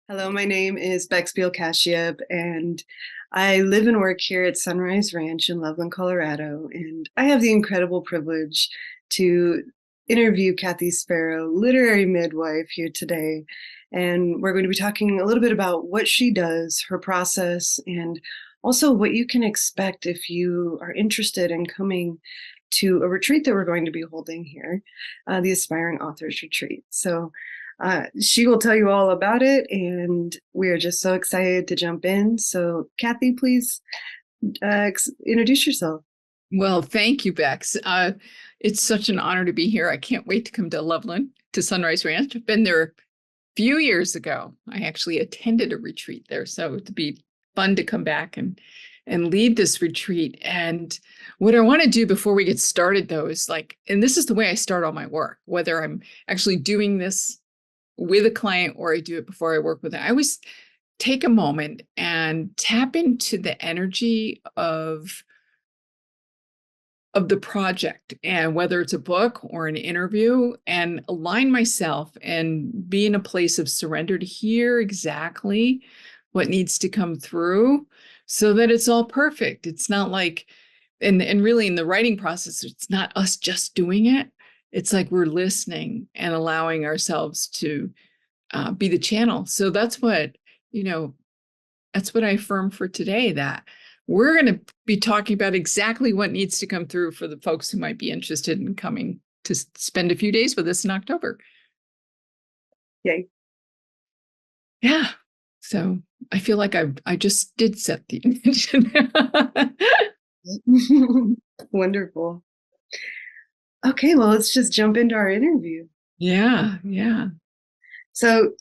Hello, my name is Biehl, and I live and work here at Sunrise Ranch in Loveland, Colorado. And I have the incredible privilege to interview Kathy Sparrow, literary midwife, here today. And we're going to be talking a little bit about what she does, her process, and also what you can expect if you are interested in coming to a retreat that we're going to be holding here, the Aspiring Authors Retreat. So she will tell you all about it, and we are just so excited to jump in. So, Kathy, please introduce yourself. Well, thank you, Bex. It's such an honor to be here. I can't wait to come to Loveland, to Sunrise Ranch. I've been there a few years ago. I actually attended a retreat there, so it'd be fun to come back and lead this retreat. And what I want to do before we get started, though, is and this is the way I start all my work, whether I'm actually doing this with a client or I do it before I work with them. I always take a moment and tap into the energy of the project, and whether it's a book or an interview, and align myself and be in a place of surrender to hear exactly what needs to come through so that it's all perfect. It's not like, and really in the writing process, it's not us just doing it. It's like we're listening and allowing ourselves to be the channel. So that's what, that's what I affirm for today, that we're going to be talking about exactly what needs to come through for the folks who might be interested in coming to spend a few days with us in October. Yay. Yeah. So I feel like I just did set the intention. Wonderful. Okay, well, let's just jump into our interview. Yeah. So,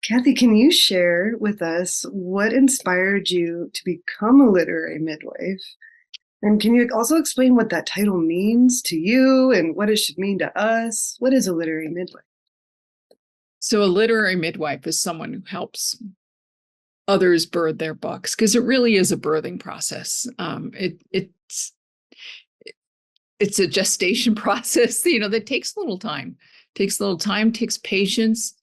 Kathy, can you share with us what inspired you to become a literary midwife? And can you also explain what that title means to you and what it should mean to us? What is a literary midwife? So a literary midwife is someone who helps others birth their books, because it really is a birthing process. It's a gestation process, that takes a little time, takes patience,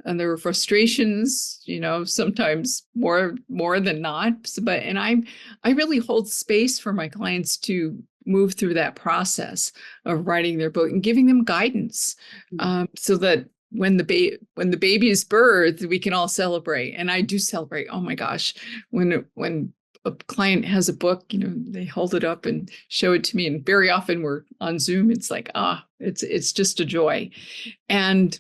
and there are frustrations, sometimes more than not. And I really hold space for my clients to move through that process of writing their book and giving them guidance, so that when the baby is birthed, we can all celebrate. And I do celebrate. Oh my gosh, when a client has a book, they hold it up and show it to me. And very often we're on Zoom. It's like, it's just a joy. And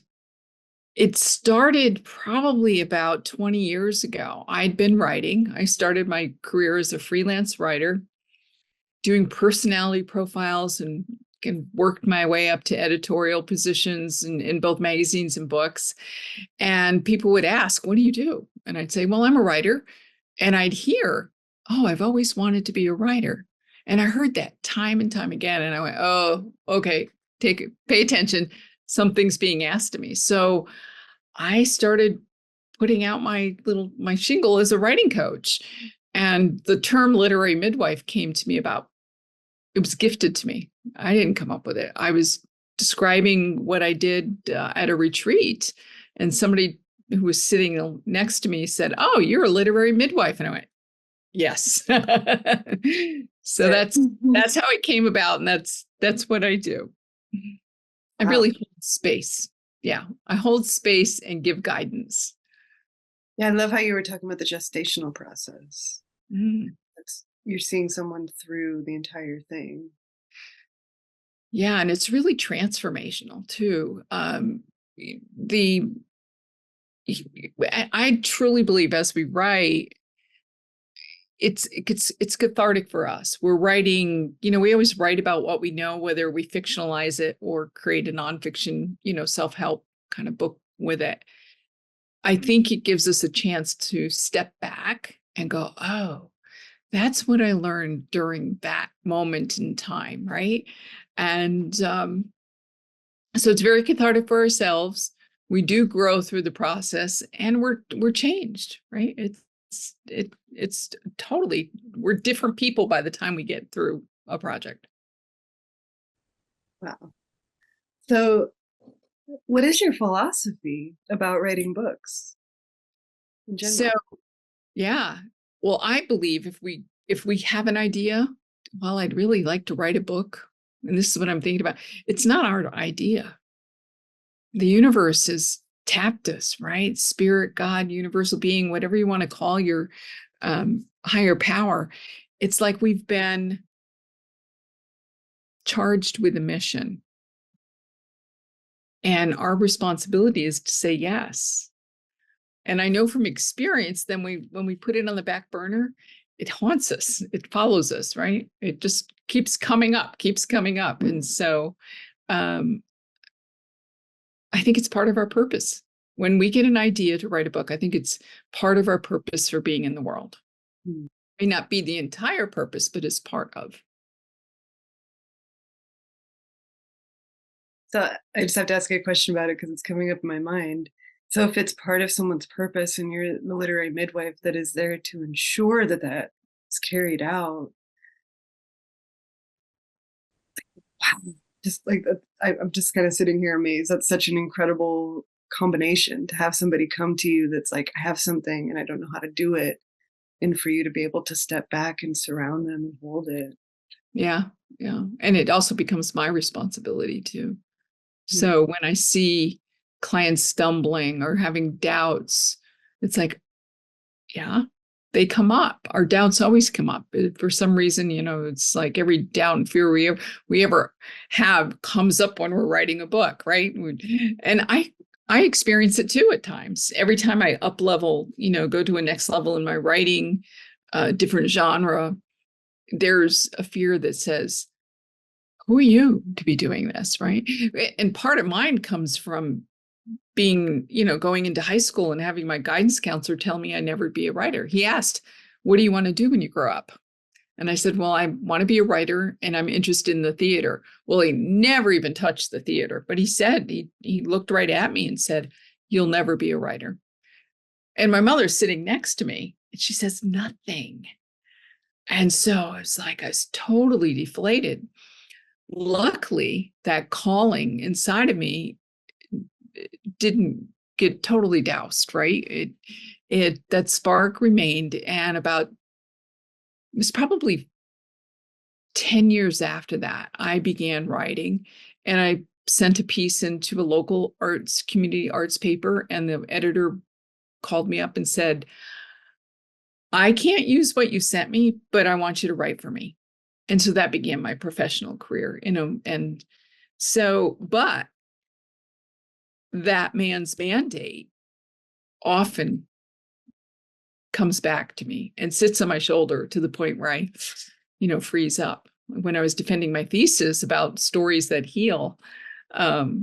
it started probably about 20 years ago. I'd been writing. I started my career as a freelance writer, doing personality profiles, and worked my way up to editorial positions in both magazines and books. And people would ask, what do you do? And I'd say, well, I'm a writer. And I'd hear, oh, I've always wanted to be a writer. And I heard that time and time again. And I went, oh, okay, pay attention. Something's being asked of me. So I started putting out my shingle as a writing coach. And the term literary midwife came to me it was gifted to me. I didn't come up with it. I was describing what I did at a retreat, and somebody who was sitting next to me said, "Oh, you're a literary midwife." And I went, "Yes." So that's how it came about, and that's what I do. I really hold space. Yeah, I hold space and give guidance. Yeah, I love how you were talking about the gestational process. You're seeing someone through the entire thing. Yeah, and it's really transformational too. I truly believe as we write, it's cathartic for us. We're writing, we always write about what we know, whether we fictionalize it or create a nonfiction, self-help kind of book with it. I think it gives us a chance to step back and go, oh, that's what I learned during that moment in time, right? And so it's very cathartic for ourselves. We do grow through the process, and we're changed, right? It's totally, we're different people by the time we get through a project. Wow. So, what is your philosophy about writing books? in So, general. yeah. Well, I believe if we have an idea, well, I'd really like to write a book, and this is what I'm thinking about. It's not our idea. The universe has tapped us, right? Spirit, God, universal being, whatever you want to call your higher power. It's like we've been charged with a mission. And our responsibility is to say yes. And I know from experience, then when we put it on the back burner, it haunts us. It follows us, right? It just keeps coming up, keeps coming up. And so um, I think it's part of our purpose. When we get an idea to write a book, I think it's part of our purpose for being in the world. Mm. May not be the entire purpose, but it's part of. So I just have to ask you a question about it because it's coming up in my mind. So if it's part of someone's purpose and you're the literary midwife that is there to ensure that that is carried out, wow, just like that, I'm just kind of sitting here amazed. That's such an incredible combination to have somebody come to you that's like, I have something and I don't know how to do it. And for you to be able to step back and surround them and hold it. Yeah. Yeah. And it also becomes my responsibility too. Mm. So when I see clients stumbling or having doubts, it's like, yeah, they come up. Our doubts always come up. For some reason, it's like every doubt and fear we ever have comes up when we're writing a book, right? And I experience it too at times. Every time I up level, go to a next level in my writing, different genre, there's a fear that says, who are you to be doing this, right? And part of mine comes from being, going into high school and having my guidance counselor tell me I never be a writer. He asked, what do you want to do when you grow up? And I said, well, I want to be a writer and I'm interested in the theater. Well, he never even touched the theater, but he said, he looked right at me and said, you'll never be a writer. And my mother's sitting next to me and she says, nothing. And so I was totally deflated. Luckily, that calling inside of me didn't get totally doused, right? It that spark remained, and it was probably 10 years after that, I began writing, and I sent a piece into a local community arts paper, and the editor called me up and said, I can't use what you sent me, but I want you to write for me. And so that began my professional career, and so, but that man's mandate often comes back to me and sits on my shoulder to the point where I, freeze up. When I was defending my thesis about stories that heal, I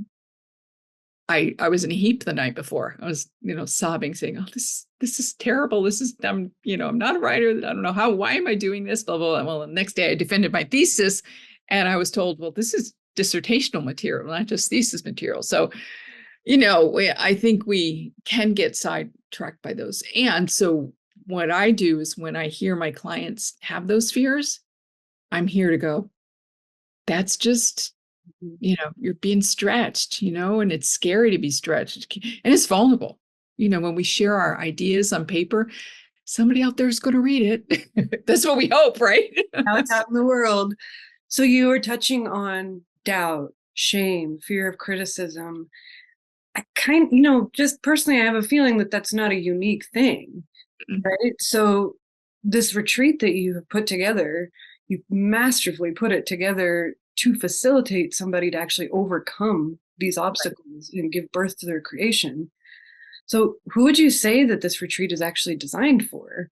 was in a heap the night before. I was, sobbing, saying, "Oh, this is terrible. I'm not a writer. I don't know why am I doing this?" Blah, blah, blah. Well, the next day I defended my thesis, and I was told, "Well, this is dissertational material, not just thesis material." So, I think we can get sidetracked by those. And so what I do is when I hear my clients have those fears, I'm here to go, that's just, you're being stretched, and it's scary to be stretched. And it's vulnerable. When we share our ideas on paper, somebody out there is going to read it. That's what we hope, right? Now it's out in the world. So you were touching on doubt, shame, fear of criticism. I just personally, I have a feeling that that's not a unique thing, right? So this retreat that you have put together, you masterfully put it together to facilitate somebody to actually overcome these obstacles and give birth to their creation. So who would you say that this retreat is actually designed for?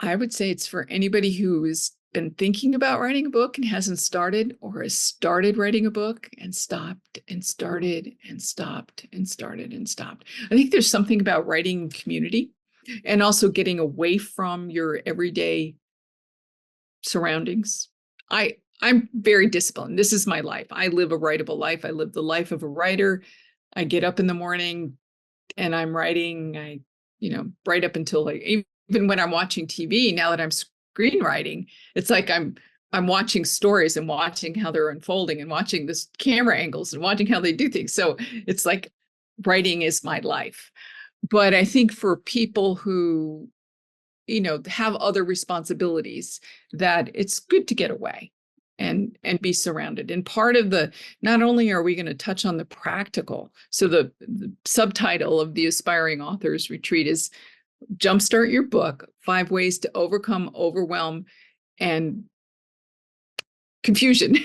I would say it's for anybody who has been thinking about writing a book and hasn't started, or has started writing a book and stopped and started and stopped and started and stopped. I think there's something about writing community and also getting away from your everyday surroundings. I'm very disciplined. This is my life. I live a writable life. I live the life of a writer. I get up in the morning and I'm writing. I, right up until even when I'm watching TV, now that I'm screenwriting, it's like I'm watching stories and watching how they're unfolding and watching this camera angles and watching how they do things. So it's like writing is my life. But I think for people who, have other responsibilities, that it's good to get away and be surrounded. And part of not only are we going to touch on the practical, so the subtitle of the Aspiring Authors Retreat is Jumpstart Your Book, 5 Ways to Overcome Overwhelm and Confusion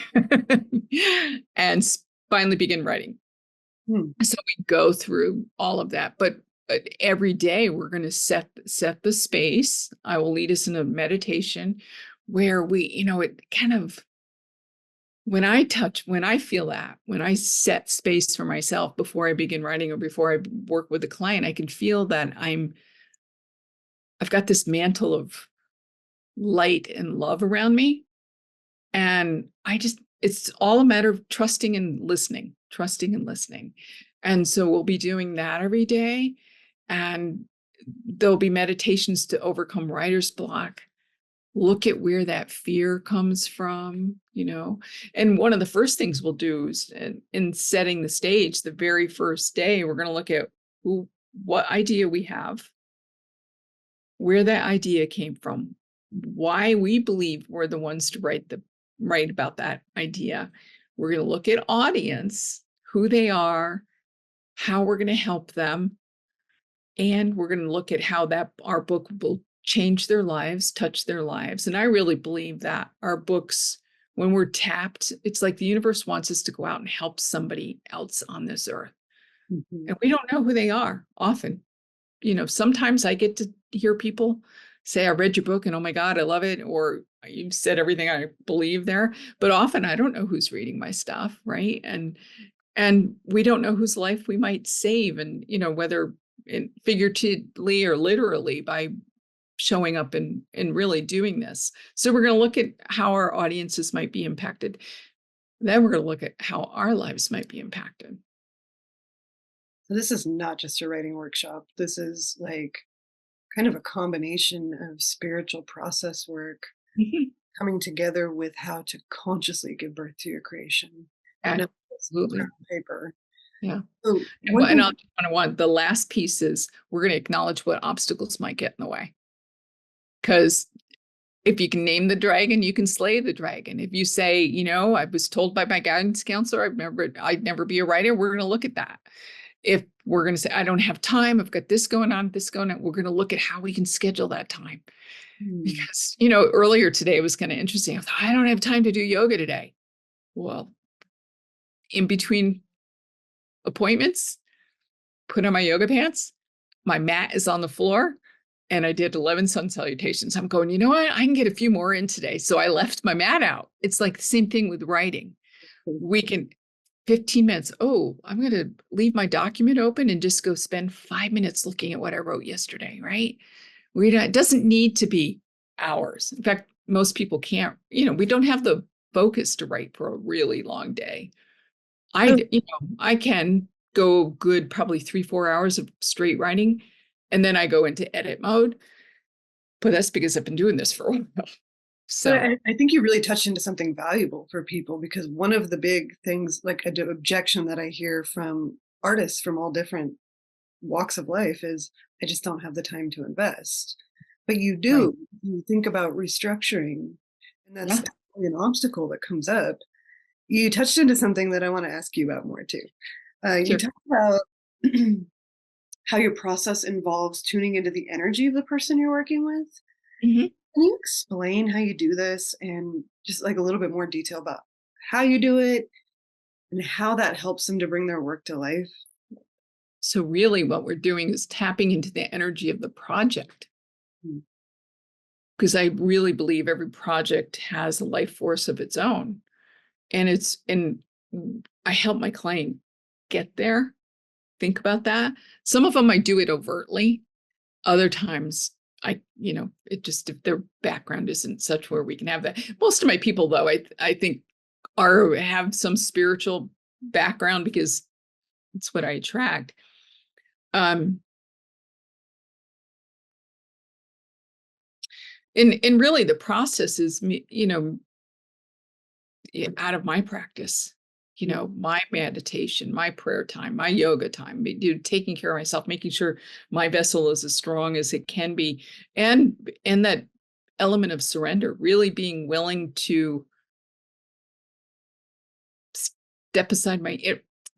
and finally begin writing. So we go through all of that, but every day we're going to set the space. I will lead us in a meditation where we, it kind of, when I feel that, when I set space for myself before I begin writing or before I work with a client, I can feel that I've got this mantle of light and love around me. And it's all a matter of trusting and listening. And so we'll be doing that every day. And there'll be meditations to overcome writer's block. Look at where that fear comes from, And one of the first things we'll do is in setting the stage, the very first day, we're going to look at what idea we have, where that idea came from, why we believe we're the ones to write about that idea. We're going to look at audience, who they are, how we're going to help them. And we're going to look at how our book will change their lives, touch their lives. And I really believe that our books, when we're tapped, it's like the universe wants us to go out and help somebody else on this earth. And we don't know who they are often. Sometimes I get to hear people say, I read your book and oh my God, I love it. Or you've said everything I believe there. But often I don't know who's reading my stuff, right? And we don't know whose life we might save. And, whether figuratively or literally by showing up and really doing this. So we're going to look at how our audiences might be impacted. Then we're going to look at how our lives might be impacted. So this is not just a writing workshop. This is like kind of a combination of spiritual process work coming together with how to consciously give birth to your creation. Absolutely. On paper. Yeah. So the last piece is we're going to acknowledge what obstacles might get in the way. Because if you can name the dragon, you can slay the dragon. If you say, I was told by my guidance counselor, I'd never be a writer, we're going to look at that. If we're going to say, I don't have time, I've got this going on, we're going to look at how we can schedule that time. Because, earlier today, it was kind of interesting. I thought, I don't have time to do yoga today. Well, in between appointments, put on my yoga pants, my mat is on the floor, and I did 11 sun salutations. I'm going, you know what? I can get a few more in today. So I left my mat out. It's like the same thing with writing. We can 15 minutes. Oh, I'm going to leave my document open and just go spend 5 minutes looking at what I wrote yesterday, right? It doesn't need to be hours. In fact, most people can't, we don't have the focus to write for a really long day. I can go good probably 3-4 hours of straight writing, and then I go into edit mode. But that's because I've been doing this for a while. So I think you really touched into something valuable for people, because one of the big things, like an objection that I hear from artists from all different walks of life, is I just don't have the time to invest. But you do. Right. You think about restructuring, and that's an obstacle that comes up. You touched into something that I want to ask you about more too. You talked about how your process involves tuning into the energy of the person you're working with. Can you explain how you do this, and just like a little bit more detail about how you do it and how that helps them to bring their work to life? So really what we're doing is tapping into the energy of the project. Because I really believe every project has a life force of its own. And I help my client get there. Think about that. Some of them I do it overtly. Other times it just, if their background isn't such where we can have that. Most of my people, though, I think have some spiritual background, because it's what I attract. And really the process is me, out of my practice. my meditation, my prayer time, my yoga time, taking care of myself, making sure my vessel is as strong as it can be. And that element of surrender, really being willing to step aside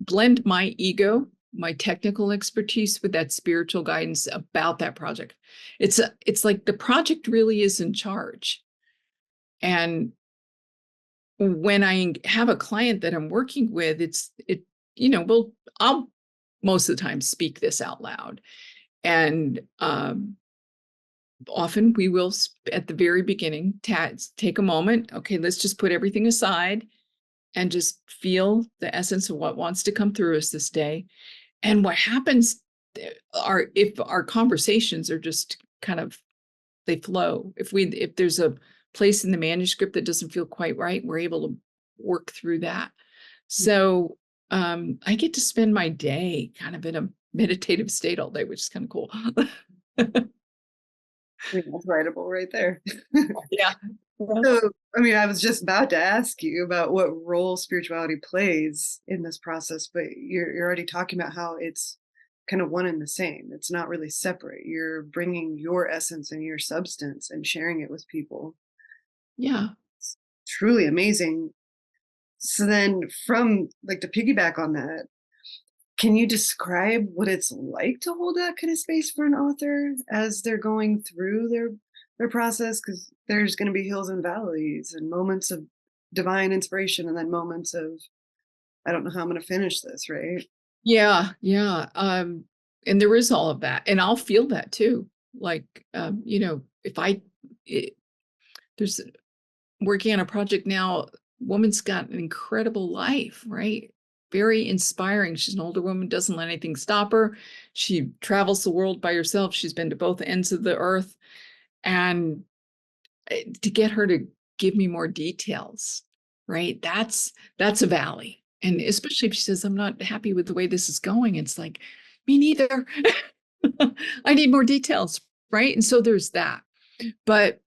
blend my ego, my technical expertise with that spiritual guidance about that project. It's like the project really is in charge. And when I have a client that I'm working with, I'll most of the time speak this out loud. And often we will, at the very beginning, take a moment. Okay, let's just put everything aside and just feel the essence of what wants to come through us this day. And what happens if our conversations are just kind of, they flow. If there's a place in the manuscript that doesn't feel quite right, we're able to work through that. So I get to spend my day kind of in a meditative state all day, which is kind of cool. I mean, that's writable right there. Yeah. So, I mean, I was just about to ask you about what role spirituality plays in this process, but you're already talking about how it's kind of one and the same. It's not really separate. You're bringing your essence and your substance and sharing it with people. Yeah. It's truly amazing. So then, from like to piggyback on that, can you describe what it's like to hold that kind of space for an author as they're going through their process? Because there's going to be hills and valleys and moments of divine inspiration and then moments of, I don't know how I'm going to finish this, right? Yeah. Yeah. And there is all of that. And I'll feel that too. Like, if there's working on a project now, woman's got an incredible life, right? Very inspiring. She's an older woman, doesn't let anything stop her. She travels the world by herself. She's been to both ends of the earth. And to get her to give me more details, right? That's a valley. And especially if she says, I'm not happy with the way this is going. It's like, me neither. I need more details, right? And so there's that. But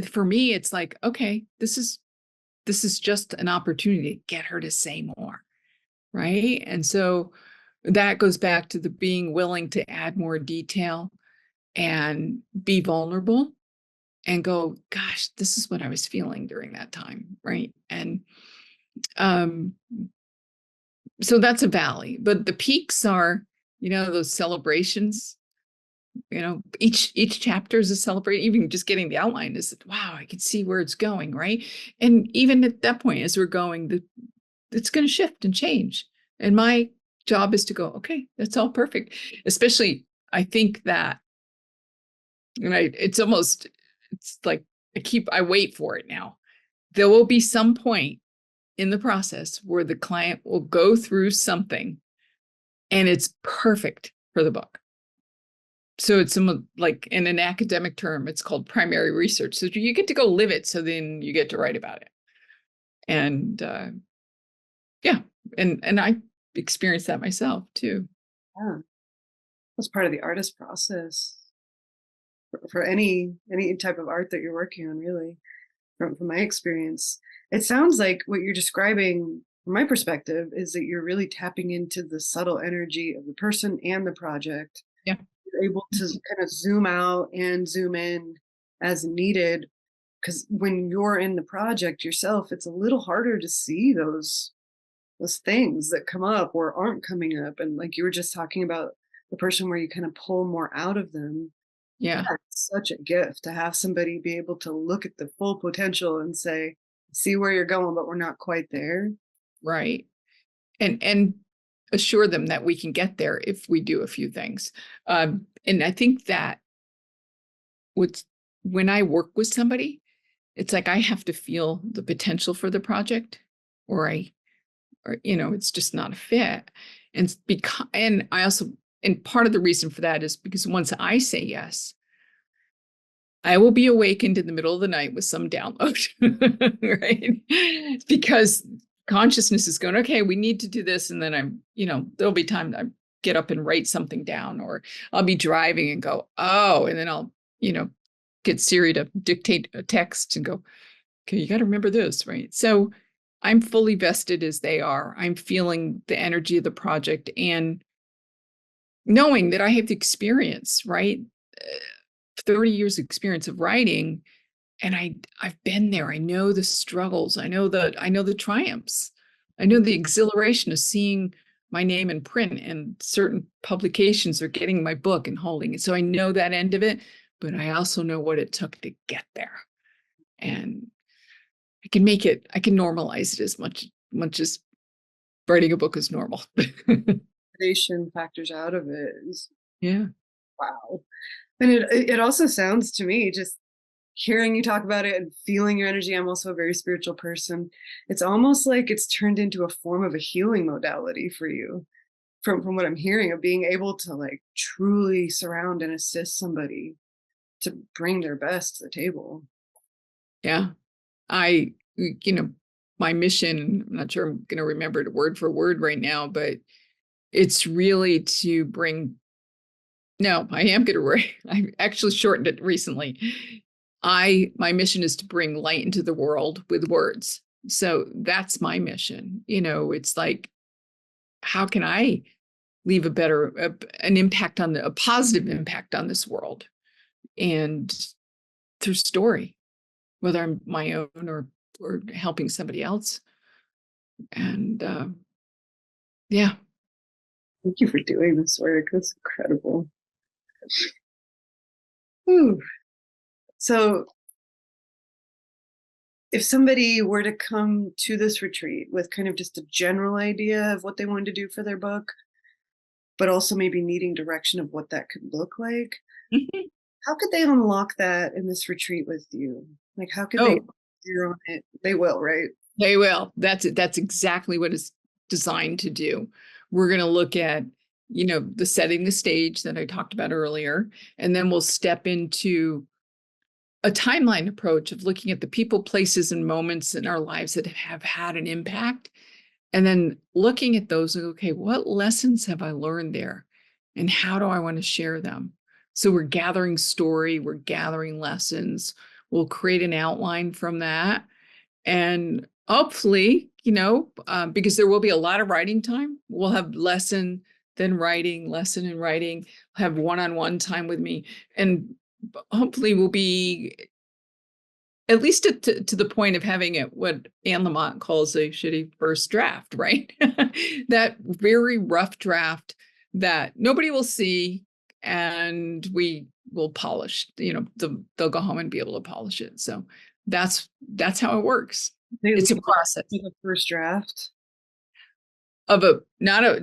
for me, it's like, okay, this is just an opportunity to get her to say more, right? And so that goes back to the being willing to add more detail and be vulnerable and go, gosh, this is what I was feeling during that time, right? And um, so that's a valley, but the peaks are, those celebrations. Each chapter is a celebration. Even just getting the outline is, wow, I can see where it's going, right? And even at that point, as we're going, it's going to shift and change. And my job is to go, okay, that's all perfect. Especially, I think that, it's like I wait for it now. There will be some point in the process where the client will go through something and it's perfect for the book. So it's like in an academic term, it's called primary research. So you get to go live it. So then you get to write about it. And yeah, and I experienced that myself too. Yeah, that's part of the artist process for any type of art that you're working on, really, from my experience. It sounds like what you're describing, from my perspective, is that you're really tapping into the subtle energy of the person and the project. Yeah. You're able to kind of zoom out and zoom in as needed, because when you're in the project yourself, it's a little harder to see those things that come up or aren't coming up. And like you were just talking about the person where you kind of pull more out of them. Yeah. That's such a gift to have somebody be able to look at the full potential and say, see where you're going, but we're not quite there. Right. And assure them that we can get there if we do a few things. And I think that when I work with somebody, it's like I have to feel the potential for the project, or it's just not a fit. And I also, and part of the reason for that is because once I say yes, I will be awakened in the middle of the night with some download, right? Because consciousness is going, okay, we need to do this. And then there'll be time to get up and write something down, or I'll be driving and go, oh, and then I'll, get Siri to dictate a text and go, okay, you got to remember this, right? So I'm fully vested as they are. I'm feeling the energy of the project and knowing that I have the experience, right? 30 years experience of writing, and I've been there. I know the struggles. I know the triumphs. I know the exhilaration of seeing my name in print, and certain publications are getting my book and holding it. So I know that end of it, but I also know what it took to get there. And I can normalize it as much as writing a book is normal. Validation factors out of it is Yeah. wow. And it also sounds to me, just hearing you talk about it and feeling your energy. I'm also a very spiritual person. It's almost like it's turned into a form of a healing modality for you, from what I'm hearing, of being able to like truly surround and assist somebody to bring their best to the table. Yeah. My mission, I'm not sure I'm going to remember it word for word right now, but it's really to bring, no, I am going to, I actually shortened it recently. My mission is to bring light into the world with words. So that's my mission. It's like, how can I leave an impact a positive impact on this world? And through story, whether I'm my own or helping somebody else. And yeah. Thank you for doing this work. That's incredible. Whew. So if somebody were to come to this retreat with kind of just a general idea of what they wanted to do for their book, but also maybe needing direction of what that could look like, how could they unlock that in this retreat with you? Like, how could they Oh, zero on it? They will, right? they will. That's it. That's exactly what it's designed to do. We're going to look at, the setting the stage that I talked about earlier, and then we'll step into a timeline approach of looking at the people, places, and moments in our lives that have had an impact. And then looking at those, okay, what lessons have I learned there? And how do I want to share them? So we're gathering story, we're gathering lessons. We'll create an outline from that. And hopefully, because there will be a lot of writing time, we'll have lesson, then writing, lesson and writing, have one-on-one time with me. And hopefully we'll be at least to the point of having it, what Anne Lamott calls a shitty first draft, right? That very rough draft that nobody will see, and we will polish, they'll go home and be able to polish it. So that's how it works. It's a process The first draft.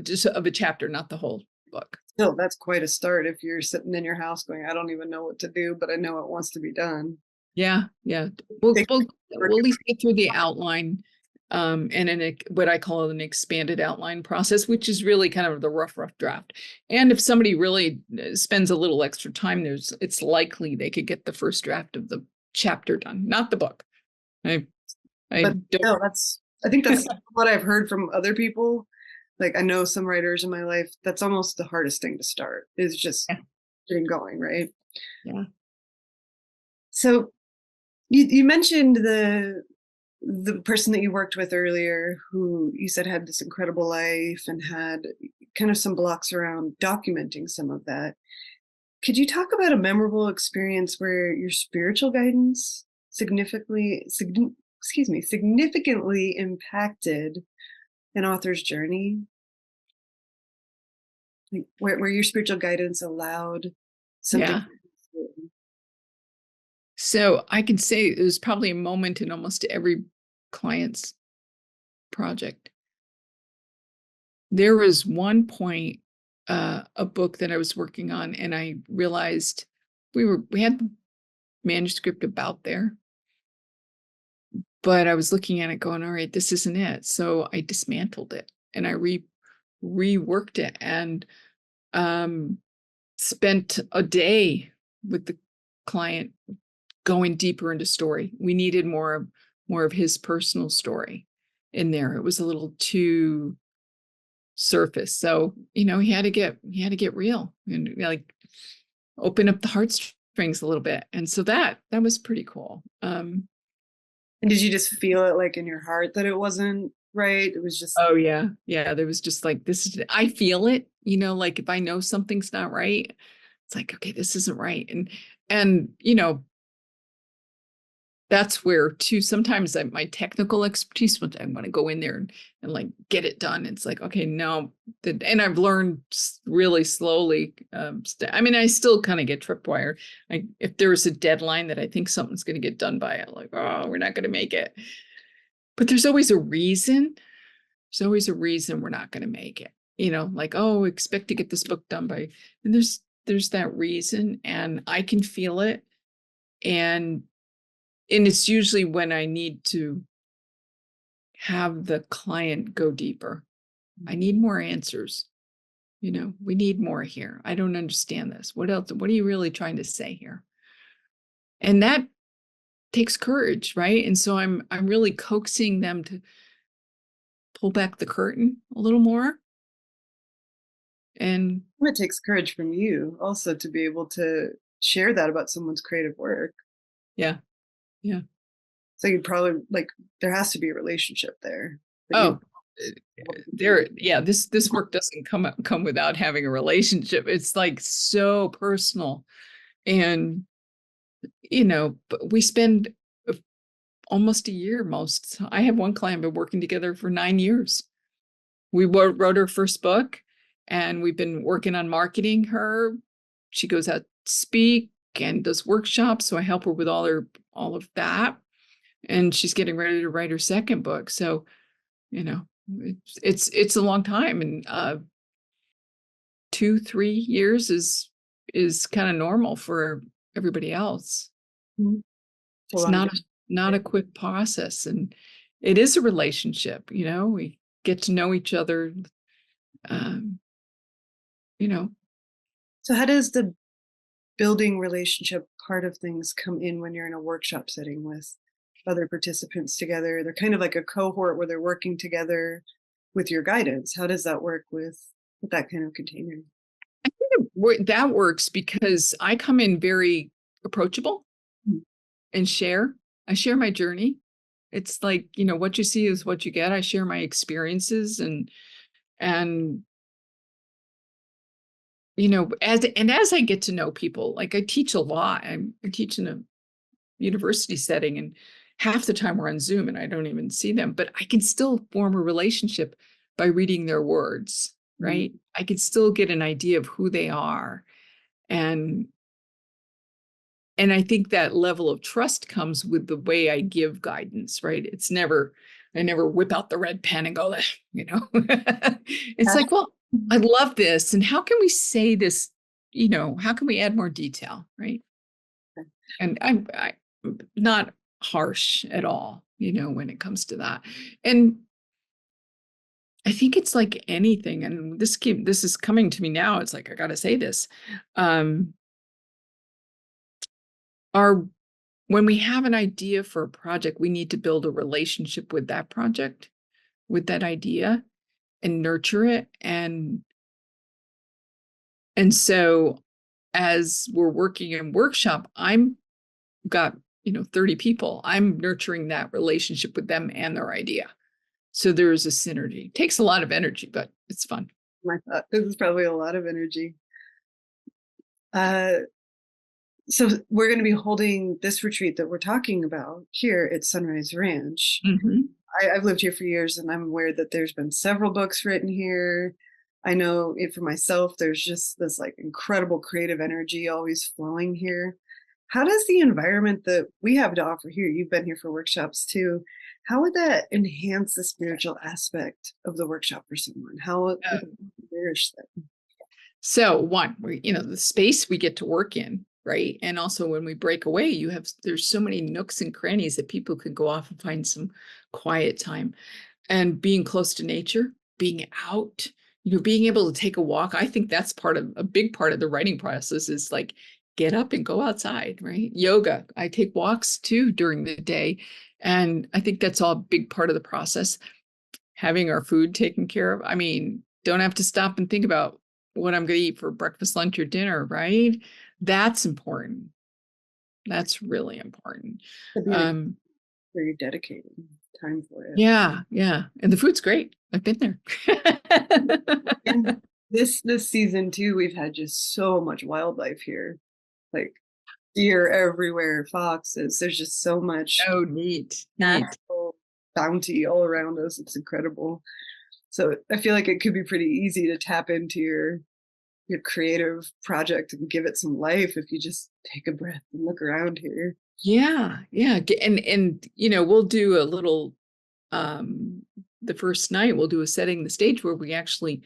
just of a chapter, not the whole book. Still, that's quite a start if you're sitting in your house going, I don't even know what to do, but I know it wants to be done. Yeah. We'll at least get through the outline, and in what I call an expanded outline process, which is really kind of the rough draft. And if somebody really spends a little extra time, it's likely they could get the first draft of the chapter done, not the book. I think that's what I've heard from other people. Like, I know some writers in my life, that's almost the hardest thing to start, is just getting going, right? Yeah. So you mentioned the person that you worked with earlier, who you said had this incredible life and had kind of some blocks around documenting some of that. Could you talk about a memorable experience where your spiritual guidance significantly impacted an author's journey? Like, where your spiritual guidance allowed something. Yeah. So I can say it was probably a moment in almost every client's project. There was one point, a book that I was working on, and I realized we had the manuscript about there, but I was looking at it going, all right, this isn't it. So I dismantled it and I reworked it, and spent a day with the client going deeper into story. We needed more of his personal story in there. It was a little too surface. So, he had to get real and like open up the heartstrings a little bit. And so that was pretty cool. And did you just feel it like in your heart that it wasn't right? It was just, Oh yeah. Yeah. There was just like, this is, I feel it, like if I know something's not right, it's like, okay, this isn't right. And, that's where too, sometimes my technical expertise, when I want to go in there and like get it done. It's like, okay, no, and I've learned really slowly. I mean, I still kind of get tripwire. If there's a deadline that I think something's going to get done by, I'm like, oh, we're not going to make it. But there's always a reason. There's always a reason we're not going to make it. Like, oh, expect to get this book done by, and there's that reason, and I can feel it. And it's usually when I need to have the client go deeper. I need more answers. We need more here. I don't understand this. What else? What are you really trying to say here? And that takes courage, right? And so I'm really coaxing them to pull back the curtain a little more. And it takes courage from you also to be able to share that about someone's creative work. yeah, yeah. So you'd probably like, there has to be a relationship there. Oh, this work doesn't come without having a relationship. It's like so personal. And but we spend almost a year I have one client been working together for 9 years. We wrote her first book, and we've been working on marketing her. She goes out to speak and does workshops, so I help her with all of that. And she's getting ready to write her second book. So, it's a long time, and 2-3 years is kind of normal for everybody else. Mhm. It's not a quick process, and it is a relationship. We get to know each other. Um, So how does the building relationship part of things come in when you're in a workshop setting with other participants together? They're kind of like a cohort where they're working together with your guidance. How does that work with that kind of container? that works because I come in very approachable Mhm. and share. I share my journey. It's like, what you see is what you get. I share my experiences and as I get to know people, like I teach a lot. I teach in a university setting, and half the time we're on Zoom and I don't even see them, but I can still form a relationship by reading their words, right? I can still get an idea of who they are. And I think that level of trust comes with the way I give guidance, right? I never whip out the red pen and go, it's like, well, I love this. And how can we say this? How can we add more detail, right? And I'm not harsh at all, when it comes to that. And I think it's like anything. And this is coming to me now. It's like, I got to say this. Our When we have an idea for a project, we need to build a relationship with that project, with that idea, and nurture it. And so as we're working in workshop, I'm got 30 people. I'm nurturing that relationship with them and their idea. So there's a synergy. It takes a lot of energy, but it's fun. I thought this is probably a lot of energy. So we're going to be holding this retreat that we're talking about here at Sunrise Ranch. Mm-hmm. I've lived here for years, and I'm aware that there's been several books written here. I know it for myself, there's just this like incredible creative energy always flowing here. How does the environment that we have to offer here, you've been here for workshops too, how would that enhance the spiritual aspect of the workshop for someone? How would it nourish them? So one, the space we get to work in, right? And also when we break away, there's so many nooks and crannies that people could go off and find some quiet time. And being close to nature, being out, being able to take a walk. I think that's a big part of the writing process is like get up and go outside, right? Yoga. I take walks too during the day. And I think that's all a big part of the process. Having our food taken care of. I mean, don't have to stop and think about what I'm going to eat for breakfast, lunch, or dinner, right? That's important. That's really important. where you're dedicating time for it. Yeah, yeah. And the food's great. I've been there. And this season too, we've had just so much wildlife here, like deer everywhere, foxes. There's just so much Oh, neat, neat. natural bounty all around us. It's incredible. So I feel like it could be pretty easy to tap into your creative project and give it some life if you just take a breath and look around here. Yeah, yeah. And we'll do a little the first night we'll do a setting the stage where we actually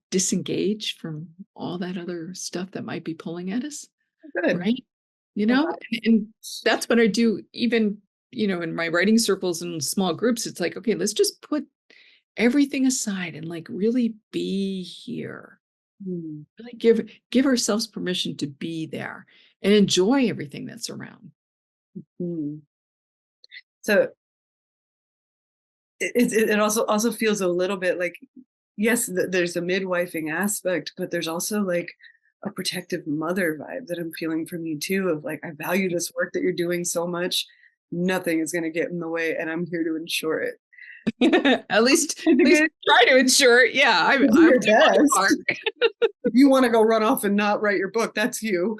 disengage from all that other stuff that might be pulling at us, Good. right? Well, that- And that's what I do even, in my writing circles and small groups. It's like, okay, let's just put everything aside and like really be here. Hmm. Really give ourselves permission to be there and enjoy everything that's around. Hmm. So it also feels a little bit like, yes, there's a midwifing aspect, but there's also like a protective mother vibe that I'm feeling from you too, of like, I value this work that you're doing so much. Nothing is going to get in the way, and I'm here to ensure it. at least I think try to ensure it. Yeah, I'm do your doing my part. best. If you want to go run off and not write your book, that's you.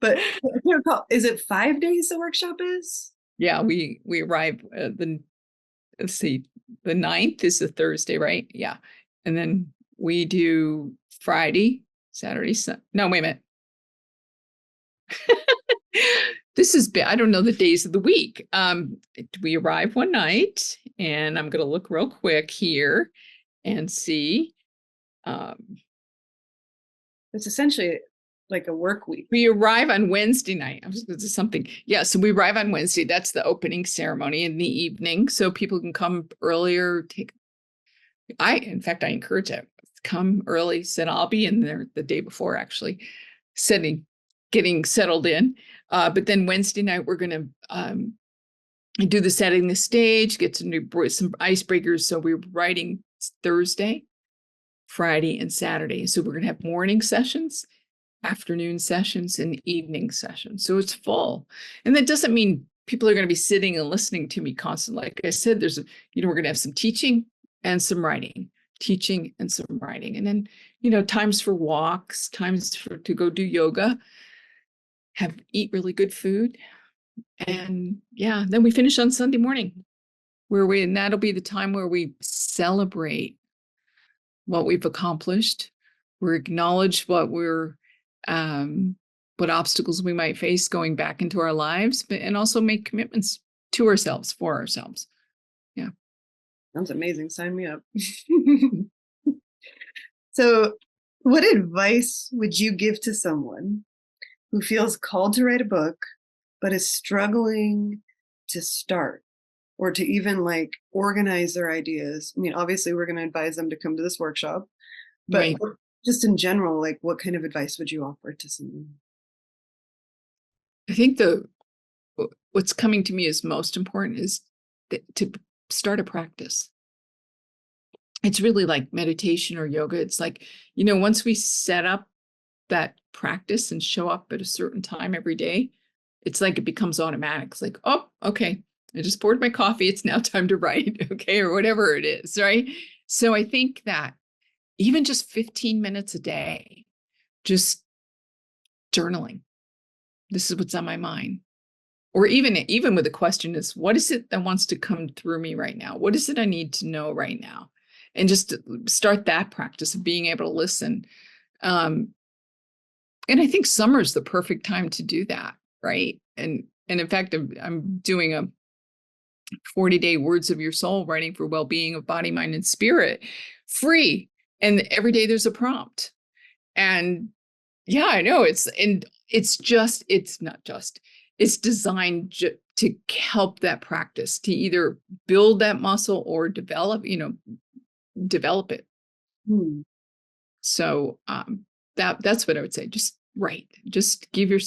But I can't recall, is it 5 days the workshop is? Yeah, we arrive let's see, the 9th is a Thursday, right? Yeah. And then we do Friday, Saturday, no, wait a minute. This is I don't know the days of the week. We arrive one night, and I'm going to look real quick here and see. It's essentially like a work week. We arrive on Wednesday night. I was going to say something. Yeah, so we arrive on Wednesday. That's the opening ceremony in the evening, so people can come earlier. In fact, I encourage it. Come early. Said I'll be in there the day before, actually, getting settled in. But then Wednesday night we're going to do the setting the stage, get to do some icebreakers. So we're writing Thursday, Friday, and Saturday. So we're going to have morning sessions, afternoon sessions, and evening sessions. So it's full. And that doesn't mean people are going to be sitting and listening to me constantly. Like I said, we're going to have some teaching and some writing, and then, times for walks, to go do yoga, eat really good food. And yeah, then we finish on Sunday morning and that'll be the time where we celebrate what we've accomplished. We acknowledge what obstacles we might face going back into our lives, and also make commitments to ourselves, for ourselves. Yeah. Sounds amazing. Sign me up. So, what advice would you give to someone who feels called to write a book, but is struggling to start or to even like organize their ideas? I mean, obviously, we're going to advise them to come to this workshop, but Right. just in general, like what kind of advice would you offer to someone? I think what's coming to me is most important is to start a practice. It's really like meditation or yoga. It's like, once we set up that practice and show up at a certain time every day, it's like it becomes automatic. It's like, oh, okay, I just poured my coffee. It's now time to write, okay, or whatever it is, right? So I think that even just 15 minutes a day, just journaling, this is what's on my mind. Or even with the question is, what is it that wants to come through me right now? What is it I need to know right now? And just start that practice of being able to listen. And I think summer is the perfect time to do that, right? And in fact, I'm doing a 40-day Words of Your Soul writing for well-being of body, mind, and spirit, free. And every day there's a prompt. And yeah, I know it's designed to help that practice, to either build that muscle or develop it. Hmm. So that's what I would say. Just write, just give your,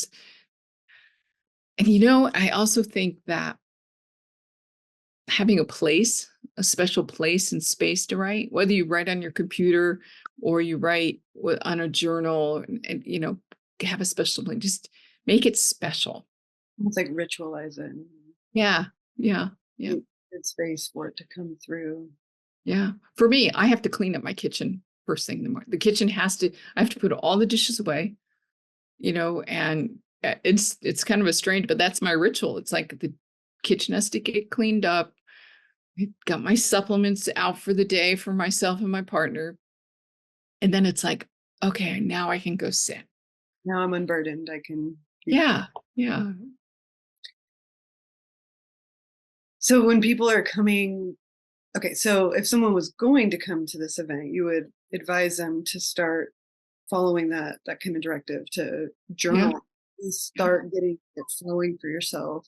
and I also think that having a special place and space to write, whether you write on your computer or you write on a journal, and have a special place, just make it special. It's like ritualize it. Yeah. Yeah. Yeah. Good space for it to come through. Yeah. For me, I have to clean up my kitchen first thing in the morning. The kitchen I have to put all the dishes away, and it's kind of a strange, but that's my ritual. It's like the kitchen has to get cleaned up. I got my supplements out for the day for myself and my partner. And then it's like, okay, now I can go sit. Now I'm unburdened. I can. Yeah. Yeah. So when people are coming, okay, so if someone was going to come to this event, you would advise them to start following that kind of directive, to Yeah. journal and start getting it flowing for yourself,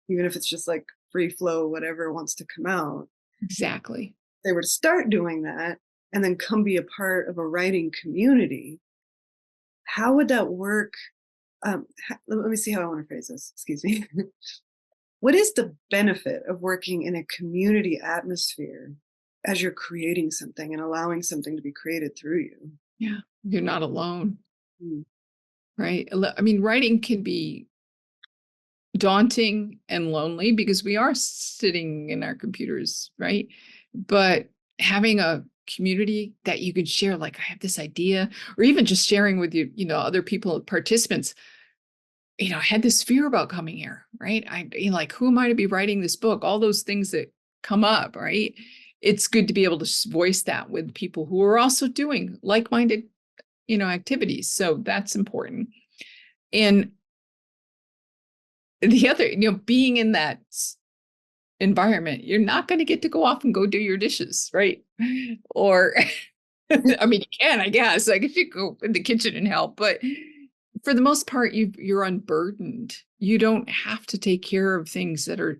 even if it's just like free flow, whatever wants to come out. Exactly. If they were to start doing that and then come be a part of a writing community, how would that work? Let me see how I want to phrase this. Excuse me. What is the benefit of working in a community atmosphere as you're creating something and allowing something to be created through you? Yeah. You're not alone. Mm. Right. I mean, writing can be daunting and lonely because we are sitting in our computers, right? But having a community that you can share, like, I have this idea, or even just sharing with other people, participants, I had this fear about coming here, right? Like, who am I to be writing this book? All those things that come up, right? It's good to be able to voice that with people who are also doing like-minded, activities. So that's important. And the other, being in that environment, you're not going to get to go off and go do your dishes, right? Or, I mean, you can, I guess, like if you go in the kitchen and help, but for the most part, you're unburdened. You don't have to take care of things that are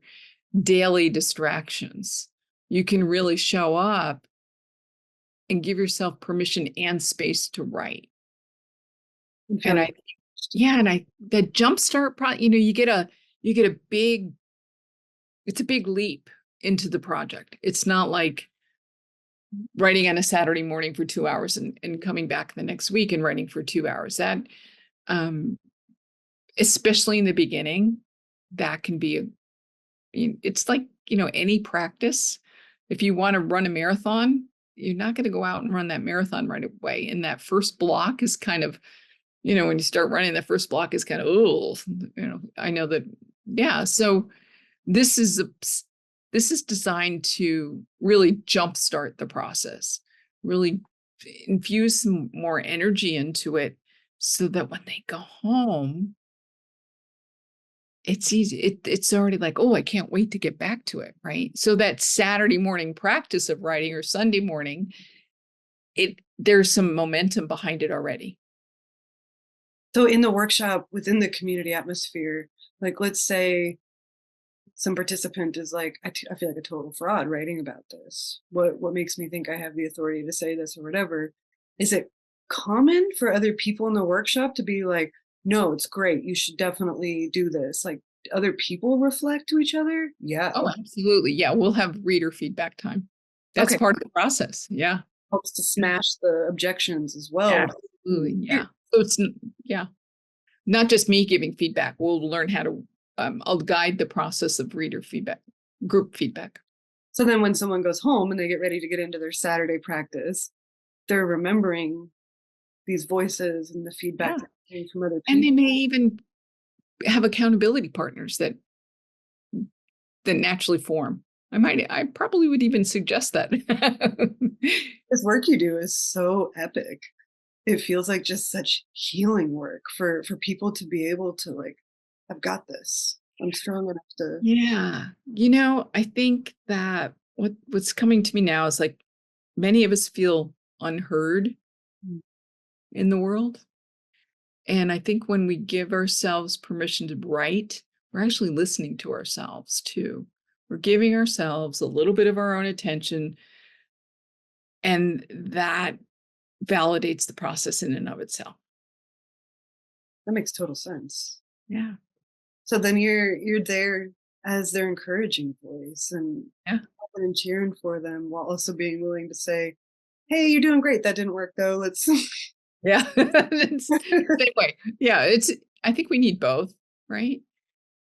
daily distractions. You can really show up and give yourself permission and space to write. And And feeling. that jumpstart, you get a big, it's a big leap into the project. It's not like writing on a Saturday morning for 2 hours and coming back the next week and writing for 2 hours. That, um, especially in the beginning, that can be it's like, any practice. If you want to run a marathon, you're not going to go out and run that marathon right away. And that first block is kind of, when you start running, that first block is kind of, oh, I know that. Yeah. So this is designed to really jumpstart the process, really infuse some more energy into it so that when they go home, it's easy. It's already like, oh, I can't wait to get back to it. Right. So that Saturday morning practice of writing, or Sunday morning, there's some momentum behind it already. So in the workshop, within the community atmosphere, like let's say some participant is like, I feel like a total fraud writing about this. What makes me think I have the authority to say this or whatever? Is it common for other people in the workshop to be like, no, it's great, you should definitely do this? Like, other people reflect to each other? Yeah. Oh, absolutely. Yeah. We'll have reader feedback time. That's Okay. part of the process. Yeah. Helps to smash the objections as well. Absolutely. Yeah. So yeah, not just me giving feedback. We'll learn how to, I'll guide the process of reader feedback, group feedback. So then when someone goes home and they get ready to get into their Saturday practice, they're remembering these voices and the feedback that came from other And they people. may even have accountability partners that naturally form. I probably would even suggest that. This work you do is so epic. It feels like just such healing work for people to be able to like, I've got this. I'm strong enough to. Yeah. I think that what's coming to me now is like many of us feel unheard Mm. in the world. And I think when we give ourselves permission to write, we're actually listening to ourselves too. We're giving ourselves a little bit of our own attention, and that validates the process in and of itself. That makes total sense. Yeah. So then you're there as their encouraging voice and Yeah. helping and cheering for them while also being willing to say, "Hey, you're doing great. That didn't work though. Let's." Yeah. It's same way. Yeah. I think we need both, right?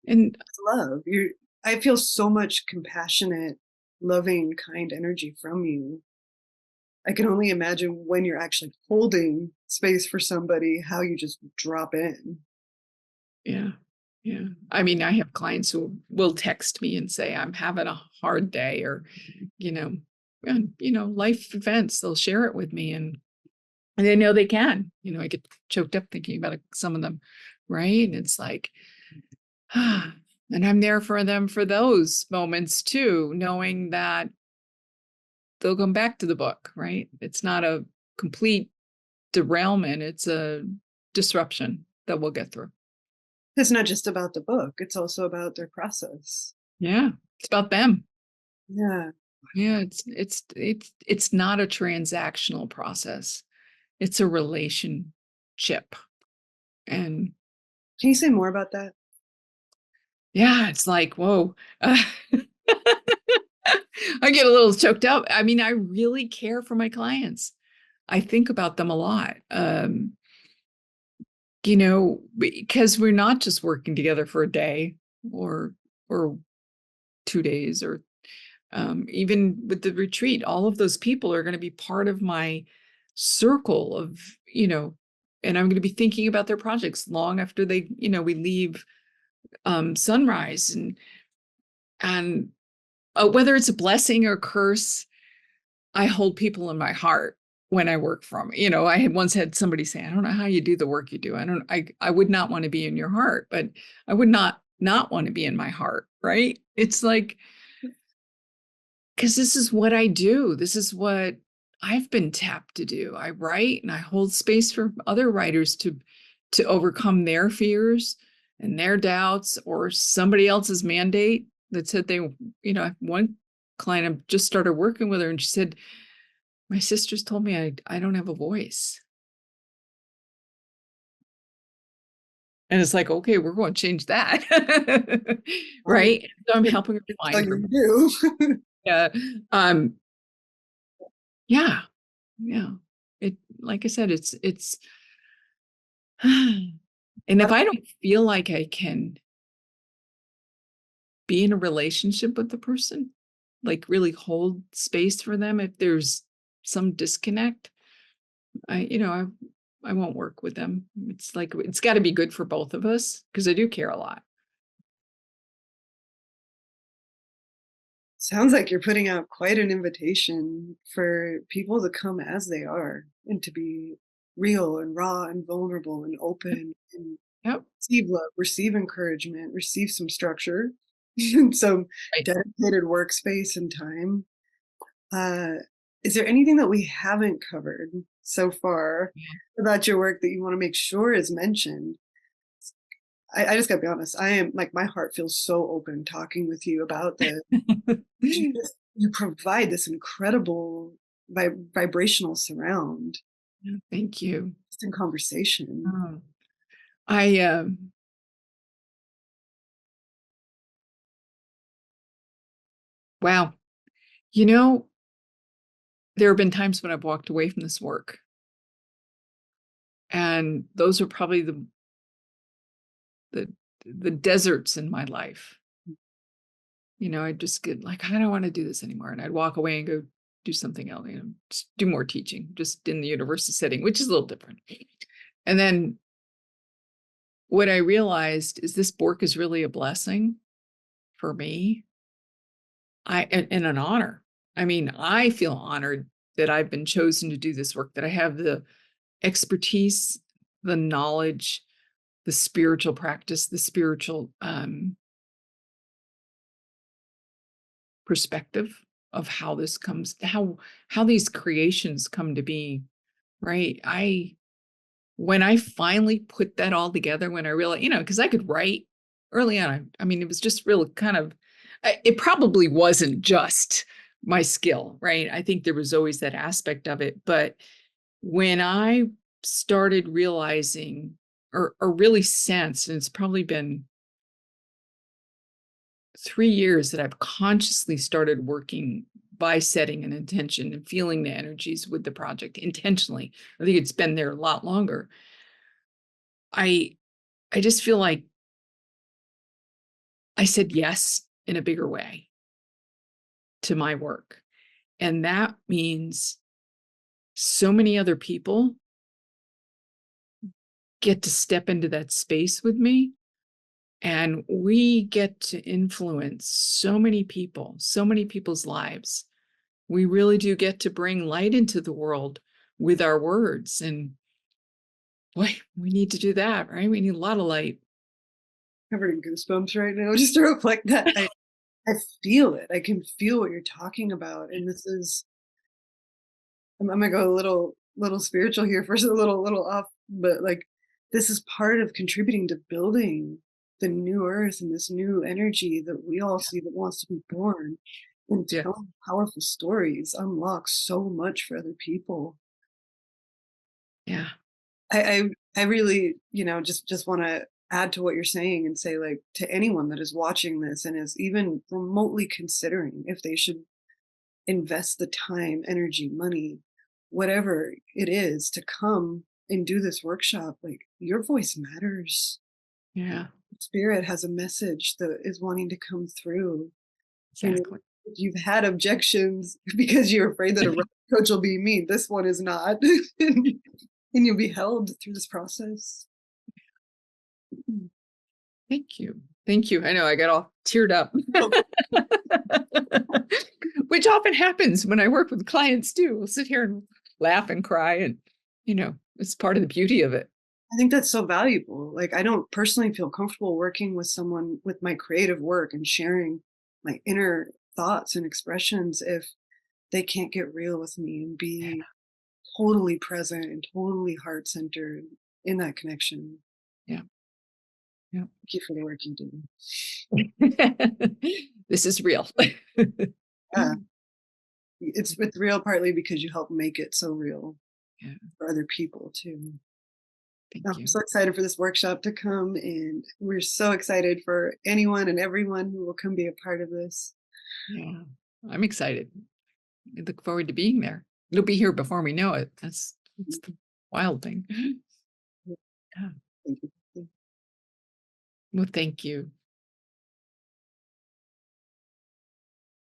And love. I feel so much compassionate, loving, kind energy from you. I can only imagine when you're actually holding space for somebody, how you just drop in. Yeah. Yeah. I mean, I have clients who will text me and say, I'm having a hard day, or, you know, and, life events, they'll share it with me, and they know they can. I get choked up thinking about some of them. Right. And it's like, and I'm there for them for those moments too, knowing that they'll come back to the book, right? It's not a complete derailment, it's a disruption that we'll get through. It's not just about the book, it's also about their process. Yeah, it's about them. Yeah. Yeah, it's not a transactional process. It's a relationship. And Can you say more about that? yeah, it's like, whoa. I get a little choked up. I mean, I really care for my clients. I think about them a lot. Because we're not just working together for a day or 2 days, or even with the retreat, all of those people are going to be part of my circle of, and I'm going to be thinking about their projects long after we leave sunrise, and whether it's a blessing or a curse, I hold people in my heart when I work from. I had once had somebody say, I don't know how you do the work you do. I would not want to be in your heart, but I would not want to be in my heart. Right. It's like, because this is what I do. This is what I've been tapped to do. I write and I hold space for other writers to overcome their fears and their doubts, or somebody else's mandate that said one client, I've just started working with her, and she said, my sisters told me I don't have a voice. And it's like, okay, we're going to change that. Oh, Right. So I'm helping her oh, find her. you do. Yeah. Um, yeah. Yeah. It, like I said, it's, and if I don't feel like I can be in a relationship with the person, like really hold space for them, if there's some disconnect, I won't work with them. It's like, it's got to be good for both of us, because I do care a lot. Sounds like you're putting out quite an invitation for people to come as they are and to be real and raw and vulnerable and open and Yep. receive love, receive encouragement, receive some structure, and some Right. dedicated workspace and time. Uh, is there anything that we haven't covered so far about your work that you want to make sure is mentioned? I just gotta be honest. I am like, my heart feels so open talking with you about this. You provide this incredible vibrational surround Thank you. just in conversation. Oh. I Wow. You know, there have been times when I've walked away from this work, and those are probably the the deserts in my life. I'd just get like, I don't want to do this anymore, and I'd walk away and go do something else. Just do more teaching, just in the university setting, which is a little different. And then what I realized is this work is really a blessing for me. And an honor. I mean, I feel honored that I've been chosen to do this work, that I have the expertise, the knowledge, the spiritual practice, the spiritual perspective of how this comes, how these creations come to be. Right. When I finally put that all together, when I realized, because I could write early on. I mean, it was just real kind of, it probably wasn't just my skill, right? I think there was always that aspect of it. But when I started realizing, or really sensed, and it's probably been 3 years that I've consciously started working by setting an intention and feeling the energies with the project intentionally. I think it's been there a lot longer. I just feel like I said yes in a bigger way to my work. And that means so many other people get to step into that space with me. And we get to influence so many people, so many people's lives. We really do get to bring light into the world with our words. And boy, we need to do that, right? We need a lot of light. Covered in goosebumps right now just to reflect that. I feel it. I can feel what you're talking about. And this is, I'm gonna go a little spiritual here first, a little off, but like this is part of contributing to building the new earth and this new energy that we all see that wants to be born, and Yeah. telling powerful stories unlocks so much for other people. Yeah. I really, just want to add to what you're saying and say, like, to anyone that is watching this and is even remotely considering if they should invest the time, energy, money, whatever it is to come and do this workshop, like, your voice matters. Yeah. Spirit has a message that is wanting to come through. And Exactly. if you've had objections because you're afraid that a road coach will be mean, this one is not. And you'll be held through this process. Thank you. Thank you. I know I got all teared up, which often happens when I work with clients too. We'll sit here and laugh and cry, and it's part of the beauty of it. I think that's so valuable. Like, I don't personally feel comfortable working with someone with my creative work and sharing my inner thoughts and expressions if they can't get real with me and be totally present and totally heart centered in that connection. Yeah. Yeah. Thank you for the work you do. This is real. Yeah. It's real partly because you help make it so real Yeah. for other people too. Thank I'm you. so excited for this workshop to come, and we're so excited for anyone and everyone who will come be a part of this. Yeah. I'm excited. I look forward to being there. It'll be here before we know it. That's the wild thing. Yeah. Thank you. Well, thank you.